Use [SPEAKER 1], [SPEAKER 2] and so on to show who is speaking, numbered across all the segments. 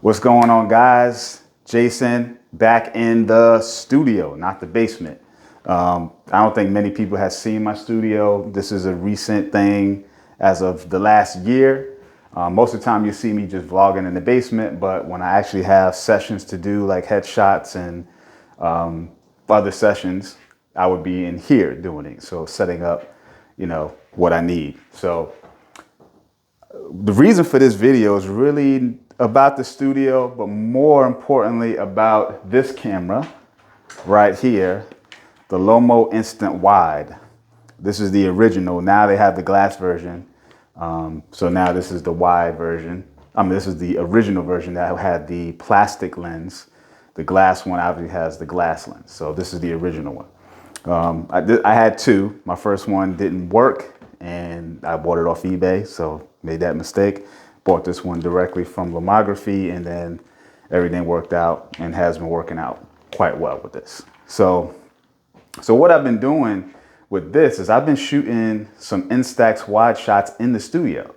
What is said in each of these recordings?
[SPEAKER 1] What's going on, guys? Jason back in the studio, not the basement. I don't think many people have seen my studio. This is a recent thing as of the last year. Most of the time you see me just vlogging in the basement, but when I actually have sessions to do like headshots and other sessions, I would be in here doing it. So setting up, what I need. So the reason for this video is really about the studio, but more importantly about this camera right here, the Lomo'Instant Wide. This is the original. Now they have the glass version. So now this is the wide version. This is the original version that had the plastic lens. The glass one obviously has the glass lens. So this is the original one. I had two. My first one didn't work and I bought it off eBay. So made that mistake. Bought this one directly from Lomography, and then everything worked out and has been working out quite well with this. So what I've been doing with this is I've been shooting some Instax Wide shots in the studio.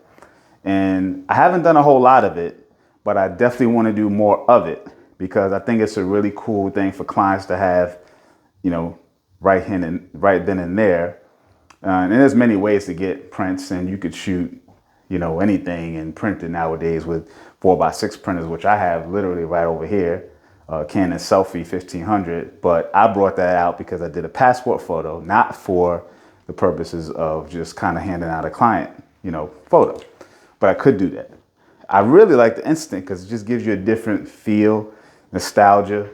[SPEAKER 1] And I haven't done a whole lot of it, but I definitely want to do more of it because I think it's a really cool thing for clients to have, right then and there. And there's many ways to get prints, and you could shoot anything and print it nowadays with 4x6 printers, which I have literally right over here, Canon Selfie 1500. But I brought that out because I did a passport photo, not for the purposes of just kind of handing out a client, photo. But I could do that. I really like the Instant because it just gives you a different feel, nostalgia.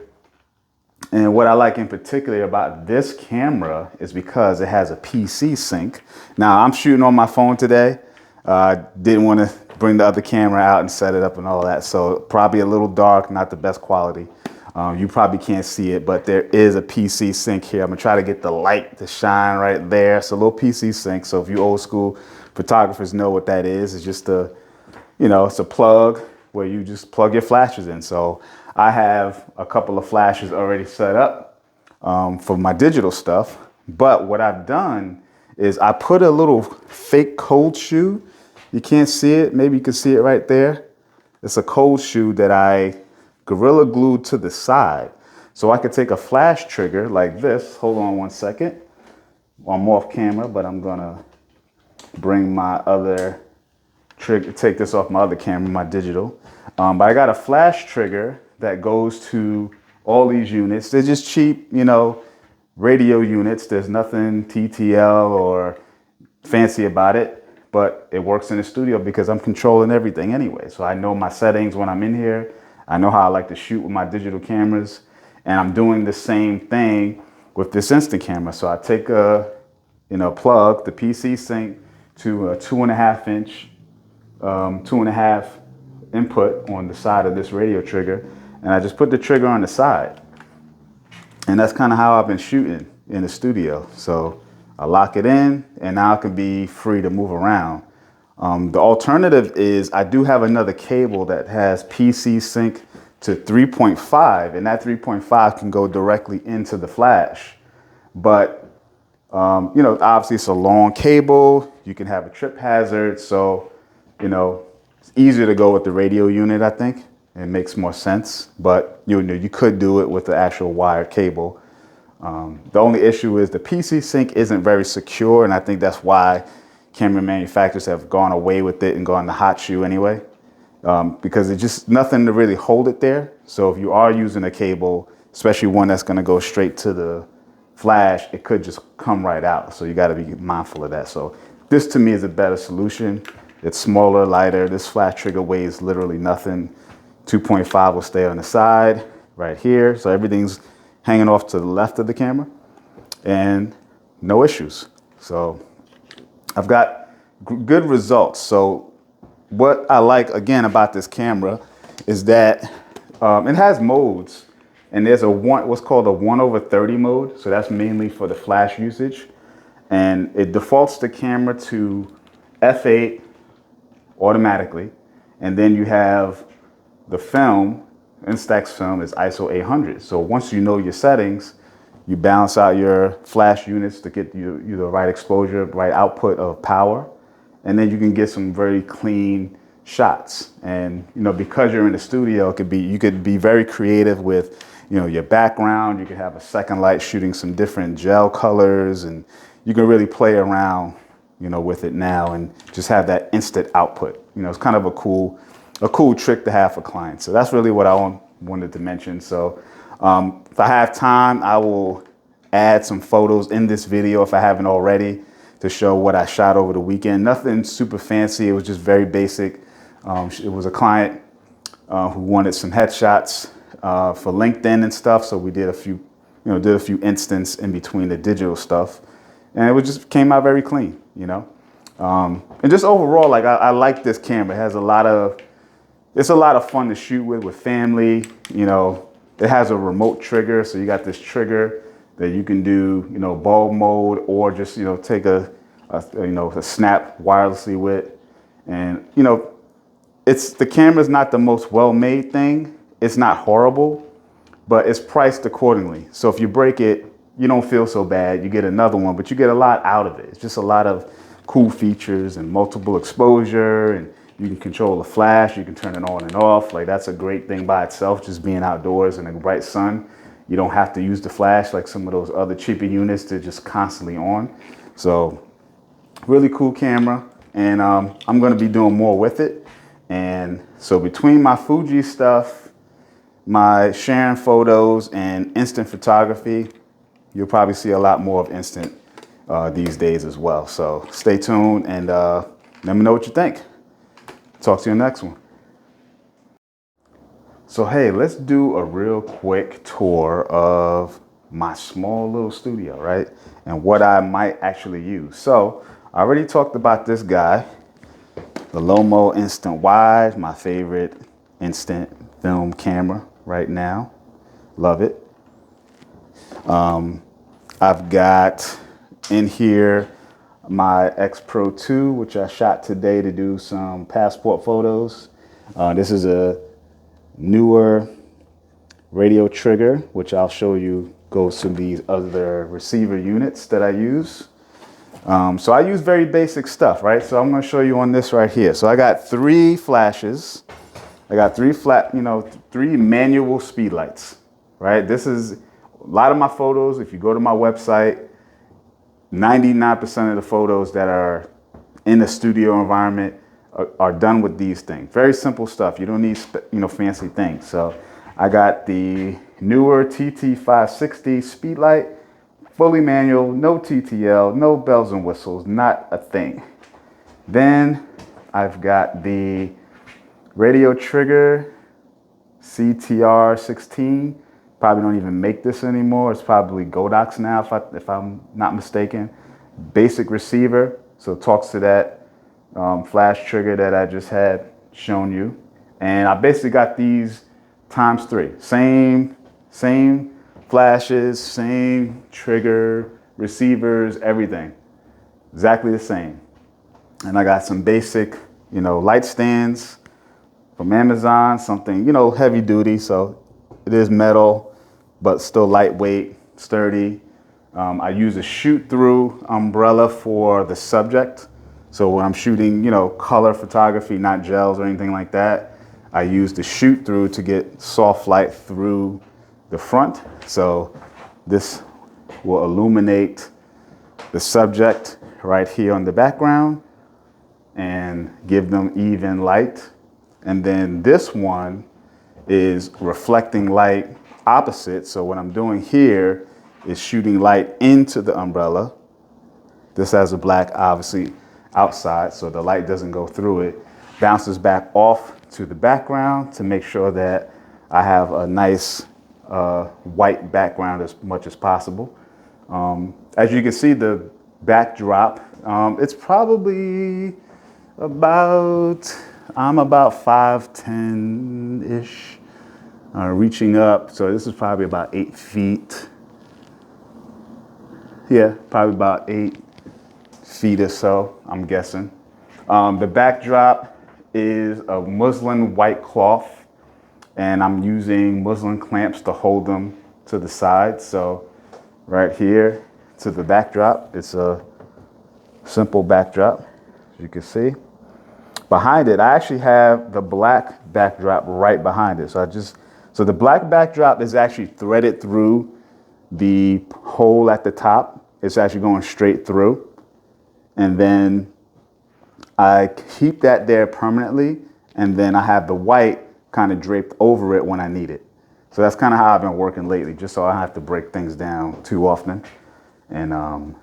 [SPEAKER 1] And what I like in particular about this camera is because it has a PC sync. Now I'm shooting on my phone today. Didn't want to bring the other camera out and set it up and all that. So probably a little dark, not the best quality. You probably can't see it, but there is a PC sync here. I'm gonna try to get the light to shine right there. It's a little PC sync. So if you old school photographers know what that is, it's just it's a plug where you just plug your flashes in. So I have a couple of flashes already set up for my digital stuff. But what I've done is I put a little fake cold shoe. You can't see it. Maybe you can see it right there. It's a cold shoe that I Gorilla glued to the side. So I could take a flash trigger like this. Hold on one second. I'm off camera, but I'm gonna bring my other trigger, take this off my other camera, my digital. But I got a flash trigger that goes to all these units. They're just cheap, radio units. There's nothing TTL or fancy about it, but it works in the studio because I'm controlling everything anyway. So I know my settings when I'm in here. I know how I like to shoot with my digital cameras, and I'm doing the same thing with this Instant camera. So I take a, plug the PC sync to a 2.5 inch, 2.5 input on the side of this radio trigger, and I just put the trigger on the side. And that's kind of how I've been shooting in the studio. So I lock it in, and now I can be free to move around. The alternative is I do have another cable that has PC sync to 3.5, and that 3.5 can go directly into the flash. But, obviously it's a long cable. You can have a trip hazard. So, it's easier to go with the radio unit, I think. It makes more sense, but you could do it with the actual wired cable. The only issue is the PC sync isn't very secure, and I think that's why camera manufacturers have gone away with it and gone the hot shoe anyway, because it's just nothing to really hold it there. So if you are using a cable, especially one that's going to go straight to the flash, it could just come right out. So you got to be mindful of that. So this to me is a better solution. It's smaller, lighter. This flash trigger weighs literally nothing. 2.5 will stay on the side right here. So everything's hanging off to the left of the camera and no issues. So I've got good results. So what I like again about this camera is that it has modes, and there's what's called a 1/30 mode. So that's mainly for the flash usage, and it defaults the camera to f8 automatically. And then you have the film, Instax film is ISO 800. So once you know your settings, you balance out your flash units to get you the right exposure, right output of power. And then you can get some very clean shots. And, because you're in the studio, you could be very creative with, your background. You could have a second light shooting some different gel colors, and you can really play around, with it now and just have that instant output. It's kind of a cool trick to have for clients. So that's really what I wanted to mention. So if I have time, I will add some photos in this video if I haven't already to show what I shot over the weekend. Nothing super fancy. It was just very basic. It was a client who wanted some headshots for LinkedIn and stuff. So we did a few instants in between the digital stuff, and it just came out very clean, and just overall, like I like this camera. It has it's a lot of fun to shoot with family. It has a remote trigger, so you got this trigger that you can do, bulb mode, or just take a snap wirelessly with, and the camera's not the most well-made thing. It's not horrible, but it's priced accordingly. So if you break it, you don't feel so bad. You get another one, but you get a lot out of it. It's just a lot of cool features and multiple exposure, and you can control the flash. You can turn it on and off. Like, that's a great thing by itself, just being outdoors in the bright sun. You don't have to use the flash like some of those other cheaper units that are just constantly on. So really cool camera, and I'm going to be doing more with it. And so between my Fuji stuff, my sharing photos, and instant photography, you'll probably see a lot more of instant these days as well. So stay tuned, and let me know what you think. Talk to you in the next one. So hey, let's do a real quick tour of my small little studio, right? And what I might actually use. So I already talked about this guy, the Lomo'Instant Wide, my favorite instant film camera right now. Love it. I've got in here my X Pro 2, which I shot today to do some passport photos. This is a newer radio trigger, which I'll show you goes to these other receiver units that I use. So I use very basic stuff, right? So I'm going to show you on this right here. So I got 3 flashes. I got 3 3 manual speed lights, right? This is a lot of my photos. If you go to my website, 99% of the photos that are in the studio environment are done with these things. Very simple stuff. You don't need fancy things. So I got the newer TT560 speed light, fully manual, no TTL, no bells and whistles, not a thing. Then I've got the radio trigger CTR16. Probably don't even make this anymore. It's probably Godox now, if I'm not mistaken. Basic receiver, so it talks to that flash trigger that I just had shown you. And I basically got these ×3. Same flashes, same trigger, receivers, everything. Exactly the same. And I got some basic, light stands from Amazon, something, heavy duty. So it is metal, but still lightweight, sturdy. I use a shoot-through umbrella for the subject. So when I'm shooting, color photography, not gels or anything like that, I use the shoot-through to get soft light through the front. So this will illuminate the subject right here on the background and give them even light. And then this one is reflecting light opposite. So what I'm doing here is shooting light into the umbrella. This has a black, obviously, outside, so the light doesn't go through it. Bounces back off to the background to make sure that I have a nice white background as much as possible. As you can see, the backdrop, it's probably I'm about 5'10"-ish, reaching up. So this is probably about 8 feet. Yeah, probably about 8 feet or so, I'm guessing. The backdrop is a muslin white cloth, and I'm using muslin clamps to hold them to the side. So right here to the backdrop, it's a simple backdrop, as you can see. behind it, I actually have the black backdrop right behind it. So the black backdrop is actually threaded through the hole at the top. It's actually going straight through. And then I keep that there permanently. And then I have the white kind of draped over it when I need it. So that's kind of how I've been working lately, just so I don't have to break things down too often. And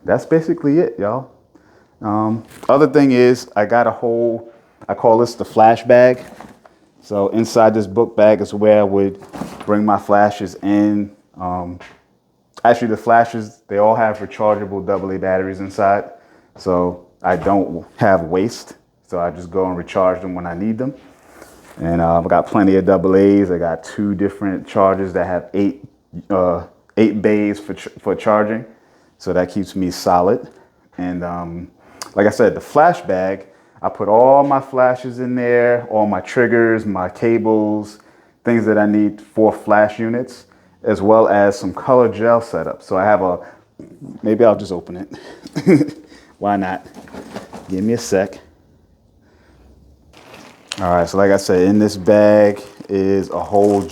[SPEAKER 1] that's basically it, y'all. Other thing is I got a whole, I call this the flash bag. So inside this book bag is where I would bring my flashes in. Actually, the flashes, they all have rechargeable AA batteries inside. So I don't have waste. So I just go and recharge them when I need them. And I've got plenty of AA's. I got 2 different chargers that have 8 bays for charging. So that keeps me solid. And like I said, the flash bag, I put all my flashes in there, all my triggers, my cables, things that I need for flash units, as well as some color gel setup. So I have maybe I'll just open it. Why not? Give me a sec. All right, so like I said, in this bag is a whole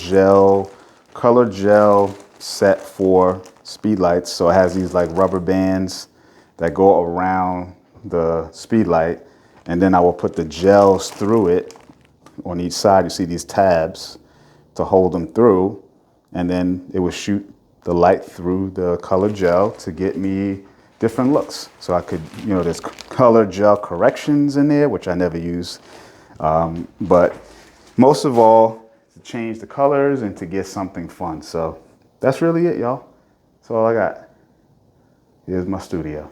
[SPEAKER 1] color gel set for speed lights. So it has these like rubber bands that go around the speed light, and then I will put the gels through it on each side. You see these tabs to hold them through, and then it will shoot the light through the color gel to get me different looks. So I could, there's color gel corrections in there, which I never use. But most of all, to change the colors and to get something fun. So that's really it, y'all. That's all I got. Here's my studio.